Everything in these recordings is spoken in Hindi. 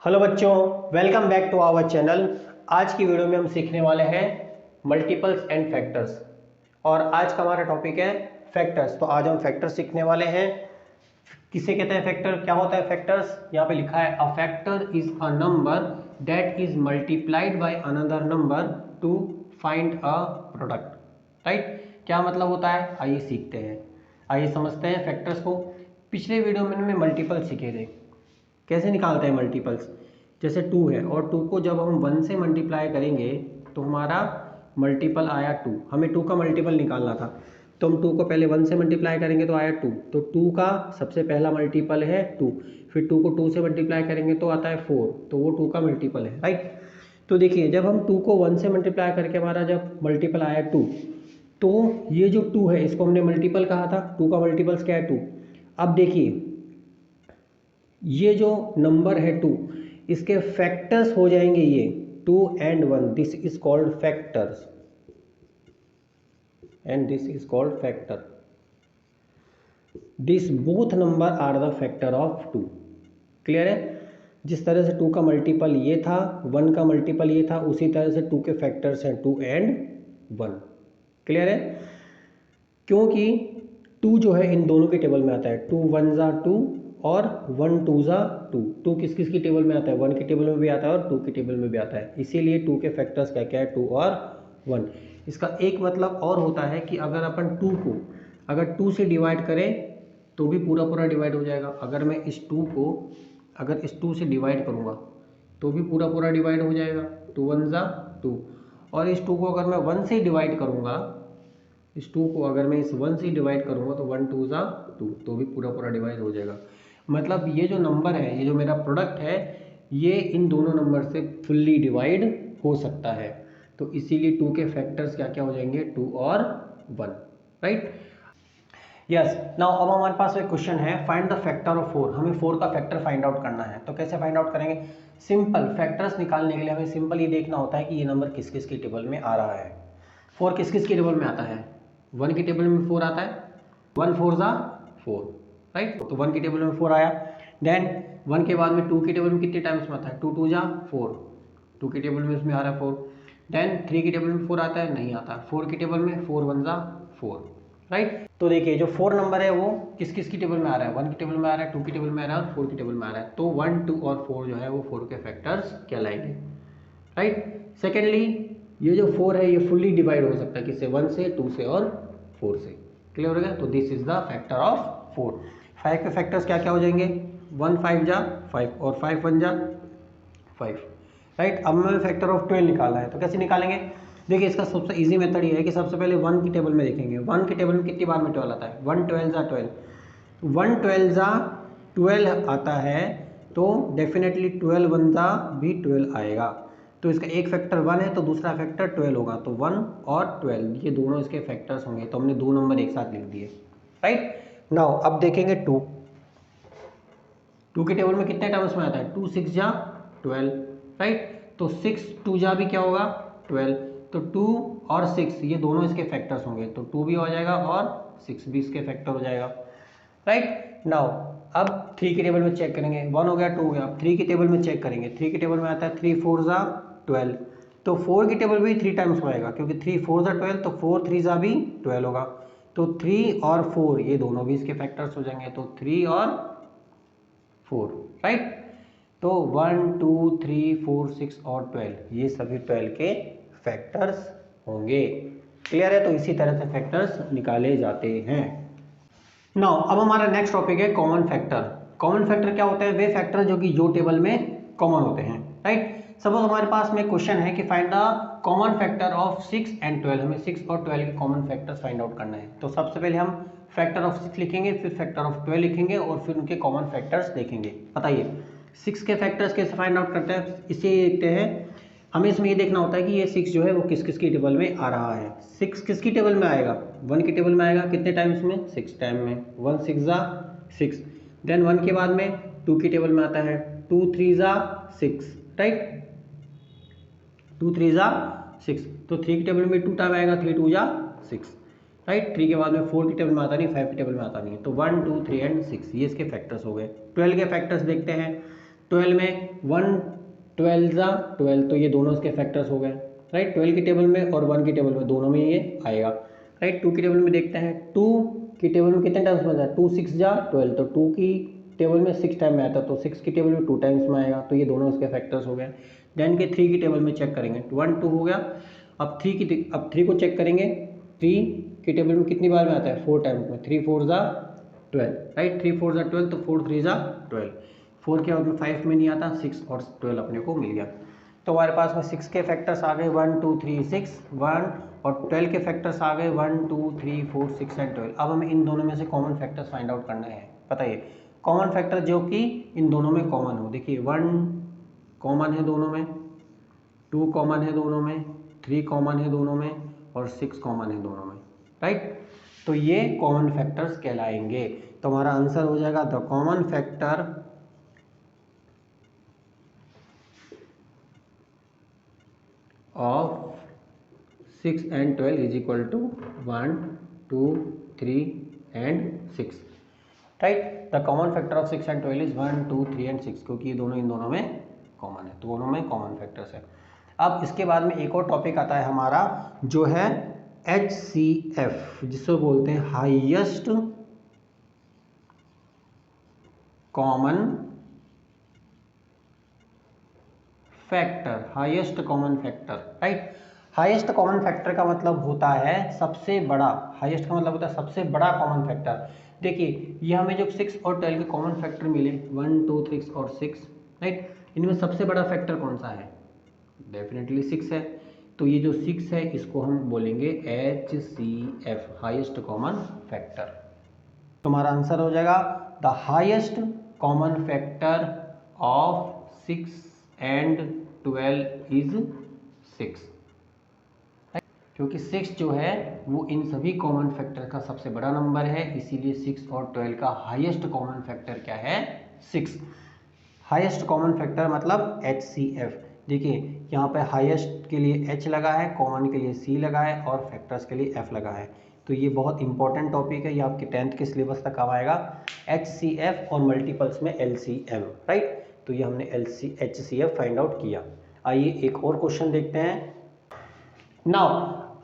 हेलो बच्चों, welcome back to our channel. आज की वीडियो में हम सीखने वाले हैं मल्टीपल्स एंड फैक्टर्स और आज का हमारा टॉपिक है फैक्टर्स। तो आज हम फैक्टर्स सीखने वाले हैं। किसे कहते हैं फैक्टर, क्या होता है फैक्टर्स? यहाँ पे लिखा है a factor is a number that is multiplied by another number two find a product. Right, क्या मतलब होता है आइए सीखते हैं, आइए समझते हैं फैक्टर्स को। पिछले वीडियो में हमने मल्टीपल सीखे थे, कैसे निकालते हैं मल्टीपल्स। जैसे 2 है और 2 को जब हम 1 से मल्टीप्लाई करेंगे तो हमारा मल्टीपल आया 2। हमें 2 का मल्टीपल निकालना था, तो हम 2 को पहले 1 से मल्टीप्लाई करेंगे तो आया 2। तो 2 का सबसे पहला मल्टीपल है 2, फिर 2 को 2 से मल्टीप्लाई करेंगे तो आता है 4, तो वो 2 का मल्टीपल है। राइट, तो देखिए जब हम 2 को 1 से मल्टीप्लाई करके हमारा जब मल्टीपल आया 2, तो ये जो 2 है इसको हमने मल्टीपल कहा था। 2 का मल्टीपल्स क्या है 2। अब देखिए ये जो नंबर है 2, इसके फैक्टर्स हो जाएंगे ये 2 and 1। This is called factors and this is called factor. This both number are the factor of 2। Clear है? जिस तरह से 2 का मल्टीपल ये था, 1 का मल्टीपल ये था, उसी तरह से 2 के फैक्टर्स हैं 2 and 1। क्लियर है? क्योंकि 2 जो है इन दोनों के टेबल में आता है। 2 1 जा 2 और 1 2 जा 2। 2 किस किस की टेबल में आता है? 1 की टेबल में भी आता है और 2 की टेबल में भी आता है। इसीलिए 2 के फैक्टर्स क्या क्या है? 2 और 1। इसका एक मतलब और होता है कि अगर अपन 2 को अगर 2 से डिवाइड करें तो भी पूरा पूरा डिवाइड हो जाएगा। अगर मैं इस 2 को अगर इस 2 से डिवाइड करूँगा तो भी पूरा पूरा डिवाइड हो जाएगा। 2 1 जा 2। और इस 2 को अगर मैं 1 से डिवाइड करूँगा, इस 2 को अगर मैं इस 1 से डिवाइड करूँगा तो 1 2 जा 2, तो भी पूरा पूरा डिवाइड हो जाएगा। मतलब ये जो नंबर है, ये जो मेरा प्रोडक्ट है, ये इन दोनों नंबर से फुल्ली डिवाइड हो सकता है। तो इसीलिए 2 के फैक्टर्स क्या क्या हो जाएंगे? 2 और 1। Right, yes. नाउ अब हमारे पास एक क्वेश्चन है, फाइंड द फैक्टर ऑफ 4। हमें 4 का फैक्टर फाइंड आउट करना है। तो कैसे फाइंड आउट करेंगे? सिंपल, फैक्टर्स निकालने के लिए हमें सिंपल ये देखना होता है कि ये नंबर किस किस की टेबल में आ रहा है। 4 किस किस की टेबल में आता है? 1 की टेबल में 4 आता है। 1 4 जा 4। राइट, तो 1 की टेबल में 4 आया। देन 1 के बाद में 2 की टेबल में कितने टाइम्स में आता है? 2 2 जा 4। 2 की टेबल में इसमें आ रहा है 4। देन 3 की टेबल में 4 आता है? नहीं आता। 4 की टेबल में 4 1 जा 4। राइट, तो देखिए जो 4 नंबर है वो किस किस की टेबल में आ रहा है? 1 की टेबल में आ रहा है, 2 की टेबल में आ रहा है और 4 की टेबल में आ रहा है। तो 1 2 और 4 जो है वो 4 के फैक्टर्स कहलाएंगे। राइट, सेकेंडली ये जो 4 है ये फुल्ली डिवाइड हो सकता है किससे? 1 से, 2 से और 4 से। क्लियर हो गया? तो this is the factor of 4। 5 के फैक्टर्स क्या क्या हो जाएंगे? 1 5 जा 5 और 5 1 जा 5। राइट, अब हमें फैक्टर ऑफ 12 निकालना है। तो कैसे निकालेंगे? देखिए इसका सबसे इजी मेथड ये है कि सबसे पहले 1 की टेबल में देखेंगे। 1 की टेबल में कितनी बार में 12 आता है? 1 12 जा 12। 1 12 जा 12 आता है, तो डेफिनेटली 12 1 जा भी 12 आएगा। तो इसका एक फैक्टर 1 है तो दूसरा फैक्टर 12 होगा। तो 1 और 12 ये दोनों इसके फैक्टर्स होंगे। तो हमने दो नंबर एक साथ लिख दिए। राइट, नाउ अब देखेंगे 2। 2 की टेबल में कितने टर्म्स में आता है? 2 6 जा 12। राइट, तो 6 2 जा भी क्या होगा? 12। तो 2 और 6 ये दोनों इसके फैक्टर्स होंगे। तो 2 भी हो जाएगा और 6 भी इसके फैक्टर हो जाएगा। राइट, नाउ अब 3 की टेबल में चेक करेंगे। 1 हो गया 2 हो गया। अब 3 की टेबल में चेक करेंगे। 3 की टेबल में आता है 3 4 जा 12। तो 4 की टेबल भी 3 टाइम्स में आएगा क्योंकि 3 4 जा 12, तो 4 3 जा भी 12 होगा। तो 3 और 4 ये दोनों भी इसके फैक्टर्स हो जाएंगे। तो 3 और 4। राइट, तो 1 2 3 4 6 और 12 ये सभी 12 के फैक्टर्स होंगे। क्लियर है? तो इसी तरह से फैक्टर्स निकाले जाते हैं। नाउ अब हमारा नेक्स्ट टॉपिक है कॉमन फैक्टर। कॉमन फैक्टर क्या होते हैं? वे फैक्टर जो कि जो टेबल में कॉमन होते हैं। राइट, सपोज हमारे पास में क्वेश्चन है कि find the common factor of 6 and 12। हमें 6 और 12 के कॉमन फैक्टर्स फाइंड आउट करना है। तो सबसे पहले हम फैक्टर ऑफ 6 लिखेंगे, फिर फैक्टर ऑफ 12 लिखेंगे और फिर उनके कॉमन फैक्टर्स देखेंगे। बताइए 6 के फैक्टर्स कैसे फाइंड आउट करते हैं? इसे देखते हैं। हमें इसमें ये देखना होता है कि ये 6 जो है वो किस किस की टेबल में आ रहा है। 6 किसकी टेबल में आएगा? 1 की टेबल में आएगा। कितने टाइम्स में? 6 टाइम में। 1 6 जा 6। देन 1 के बाद में 2 की टेबल में आता है। 2 3 जा 6। राइट, 2 3 जा 6। तो 3 की टेबल में 2 टाइम आएगा। 3 2 जा 6। राइट, 3 के बाद में 4 की टेबल में आता नहीं, 5 की टेबल में आता नहीं। तो 1 2 3 एंड 6 ये इसके फैक्टर्स हो गए। 12 के फैक्टर्स देखते हैं। 12 में 1 12 जा 12, तो ये दोनों इसके फैक्टर्स हो गए, राइट। 12 की टेबल में और 1 की टेबल में दोनों में ये आएगा, राइट। 2 की टेबल में देखते हैं, 2 की टेबल में कितने टाइम्स में आता है, 2 6 जा 12, तो 2 की टेबल में 6 टाइम में आता है, तो 6 की टेबल में 2 टाइम्स में आएगा, तो ये दोनों इसके फैक्टर्स हो गए। देन के 3 की टेबल में चेक करेंगे, 1 2 हो गया। अब 3 को चेक करेंगे, 3 की टेबल में कितनी बार में आता है, 4 टाइम्स में, 3 4 जा 12, राइट। 3 4 जा 12, तो 4 3 जा 12, 4 के बाद में 5 में नहीं आता, 6 और 12 अपने को मिल गया। तो हमारे पास में 6 के फैक्टर्स आ गए 1 2 3 6 1, और 12 के फैक्टर्स आ गए 1 2 3 4 6 एंड 12। अब हमें इन दोनों में से कॉमन फैक्टर्स फाइंड आउट करना है। बताइए कॉमन फैक्टर जो कि इन दोनों में कॉमन हो। देखिए 1 कॉमन है दोनों में, 2 कॉमन है दोनों में, 3 कॉमन है दोनों में, और 6 कॉमन है दोनों में, राइट। तो ये कॉमन फैक्टर्स कहलाएंगे। तो हमारा आंसर हो जाएगा the common factor of 6 and 12 is equal to 1 2 3 and 6, right. The common factor of 6 and 12 is 1 2 3 and 6, क्योंकि ये दोनों इन दोनों में कॉमन है, दोनों में कॉमन फैक्टर्स है। अब इसके बाद में एक और टॉपिक आता है हमारा, जो है HCF, जिसको बोलते हैं highest common factor, highest common factor, right. Highest common factor का मतलब होता है सबसे बड़ा, हाईएस्ट का मतलब होता है सबसे बड़ा कॉमन फैक्टर। देखिए ये हमें जो 6 और 12 के कॉमन फैक्टर मिले 1 2 3 और 6, राइट। इनमें सबसे बड़ा फैक्टर कौन सा है, डेफिनेटली 6 है। तो ये जो 6 है इसको हम बोलेंगे HCF, हाईएस्ट कॉमन फैक्टर। तो हमारा आंसर हो जाएगा the highest common factor of 6 and 12 is 6, क्योंकि 6 जो है वो इन सभी कॉमन फैक्टर का सबसे बड़ा नंबर है, इसीलिए 6 और 12 का हाईएस्ट कॉमन फैक्टर क्या है, 6। हाईएस्ट कॉमन फैक्टर मतलब HCF। देखिए यहाँ पे हाईएस्ट के लिए H लगा है, कॉमन के लिए C लगा है, और फैक्टर्स के लिए F लगा है। तो ये बहुत इंपॉर्टेंट टॉपिक है, ये आपके 10th के सिलेबस तक आएगा, HCF और मल्टीपल्स में LCM, राइट। तो ये हमने HCF फाइंड आउट किया। आइए एक और क्वेश्चन देखते हैं। नाउ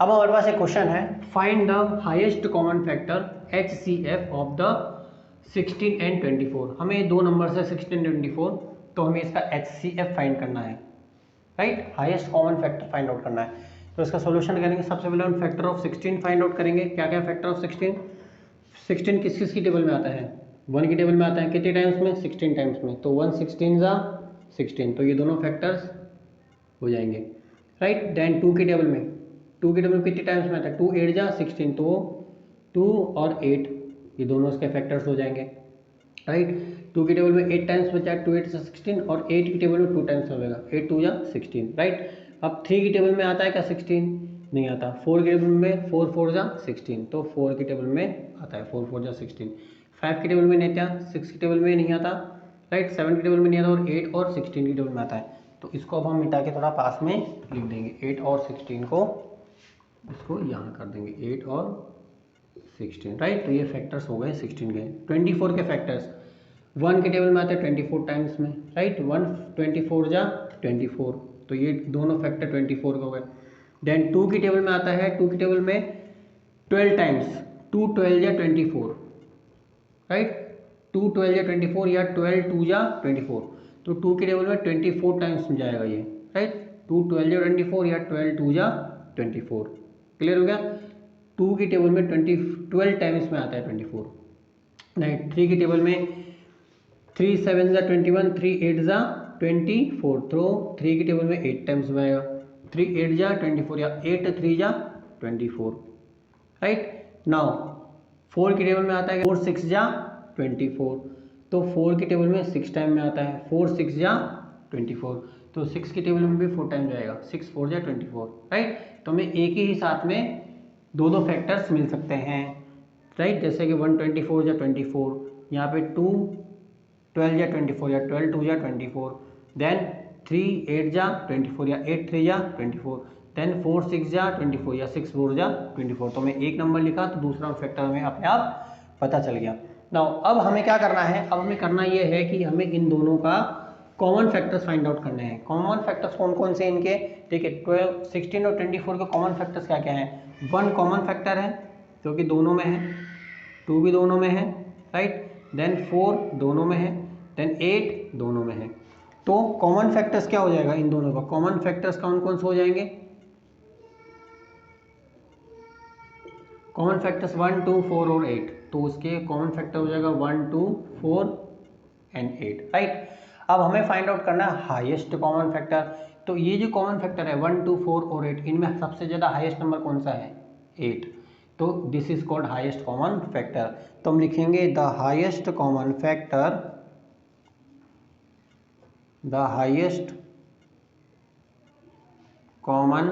अब हमारे पास एक क्वेश्चन है, find the highest common factor HCF of the 16 and 24। हमें दो नंबर है 16 24, तो हमें इसका HCF फाइंड करना है, right. Highest common factor find out करना है। तो इसका सॉल्यूशन करेंगे, सबसे पहले हम फैक्टर ऑफ 16 फाइंड आउट करेंगे। क्या क्या फैक्टर ऑफ 16 किस किस की टेबल में आता है, 1 की टेबल में आता है, कितने टाइम्स में, 16 टाइम्स में। तो 1 16 जा 16, तो ये दोनों फैक्टर्स हो जाएंगे, राइट। देन 2 की टेबल में, 2 की टेबल में कितने टाइम्स में आता है, 2 8 जा 16, तो 2 और 8 ये दोनों इसके फैक्टर्स हो जाएंगे, राइट। 2 की टेबल में 8 टाइम्स बचा है, 2 8 से 16, और 8 की टेबल में 2 टाइम्स होगा, 8 2 जा 16, राइट। अब 3 की टेबल में आता है क्या, 16 नहीं आता। 4 की टेबल में 4 4 जा 16, तो 4 की टेबल में आता है 4 4 जा 16। 5 की टेबल में नहीं आता, 6 की टेबल में नहीं आता, राइट। 7 की टेबल में नहीं आता, और 8 और 16 की टेबल में आता है। तो इसको अब हम मिटा के थोड़ा पास में लिख देंगे, 8 और 16 को इसको यहाँ कर देंगे, 8 और 16, राइट। तो ये फैक्टर्स हो गए 16 के। 24 के फैक्टर्स 1 के टेबल में आते हैं 24 टाइम्स में, राइट। 1 24 जा 24, तो ये दोनों फैक्टर 24 के हो गए। देन 2 की टेबल में आता है, 2 की टेबल में 12 टाइम्स, 2 12 जा 24, राइट। 2 12 जा 24 या 12 2 जा 24, तो 2 की टेबल में 24 टाइम्स में जाएगा ये, राइट। 2 12 जा 24 या 12 2 जा 24, क्लियर हो गया। 2 की टेबल में 12 टाइम्स में आता है 24, राइट। 3 की टेबल में 3 7 जा 21, 3 8 जा 24, तो 3 की टेबल में 8 टाइम्स में आएगा, 3 8 जा 24 या 8 3 जा 24, राइट। नाउ 4 की टेबल में आता है 4 6 जा 24, तो 4 की टेबल में 6 टाइम में आता है, 4 6 जा 24, तो 6 की टेबल में भी 4 टाइम जाएगा, 6 4 जा 24, राइट। तो हमें एक ही साथ में दो दो फैक्टर्स मिल सकते हैं, राइट। जैसे कि 1 24 जा 24, यहाँ पे 2 12 जा 24 या 12 2 जा 24, देन 3 8 जा 24 या 8 3 जा 24, देन 4 6 जा 24 या 6 4 जा 24। तो मैं एक नंबर लिखा तो दूसरा फैक्टर हमें अपने आप पता चल गया। नाउ अब हमें क्या करना है, अब हमें करना ये है कि हमें इन दोनों का कॉमन फैक्टर्स फाइंड आउट करने हैं। कॉमन फैक्टर्स कौन कौन से इनके, देखिए 12, 16 और 24 के कॉमन फैक्टर्स क्या क्या हैं। 1 कॉमन फैक्टर है जो कि दोनों में है, 2 भी दोनों में है, राइट, देन 4 दोनों में है, देन 8 दोनों में है। तो कॉमन फैक्टर्स क्या हो जाएगा इन दोनों का, कॉमन फैक्टर्स कौन कौन से हो जाएंगे, कॉमन फैक्टर्स 1, 2, 4 और 8, तो उसके कॉमन फैक्टर हो जाएगा 1, 2, 4 एंड 8, राइट। अब हमें फाइंड आउट करना है हाईएस्ट कॉमन फैक्टर। तो ये जो कॉमन फैक्टर है 1, 2, 4 और 8, इनमें सबसे ज़्यादा हाईएस्ट नंबर कौन सा है, 8, तो this is called highest common factor. तो हम लिखेंगे the highest common factor, the highest common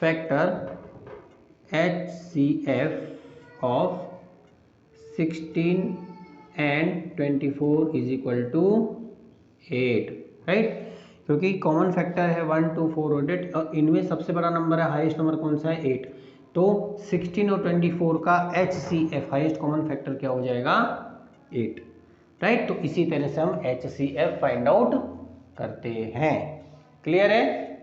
factor HCF of 16 and 24 is equal to 8, right, क्योंकि कॉमन फैक्टर है 1, 2, 4 और 8 और इनमें सबसे बड़ा नंबर है, हाईएस्ट नंबर कौन सा है, 8, तो 16 और 24 का HCF हाईएस्ट कॉमन फैक्टर क्या हो जाएगा, 8, राइट। तो इसी तरह से हम HCF फाइंड आउट करते हैं। क्लियर है।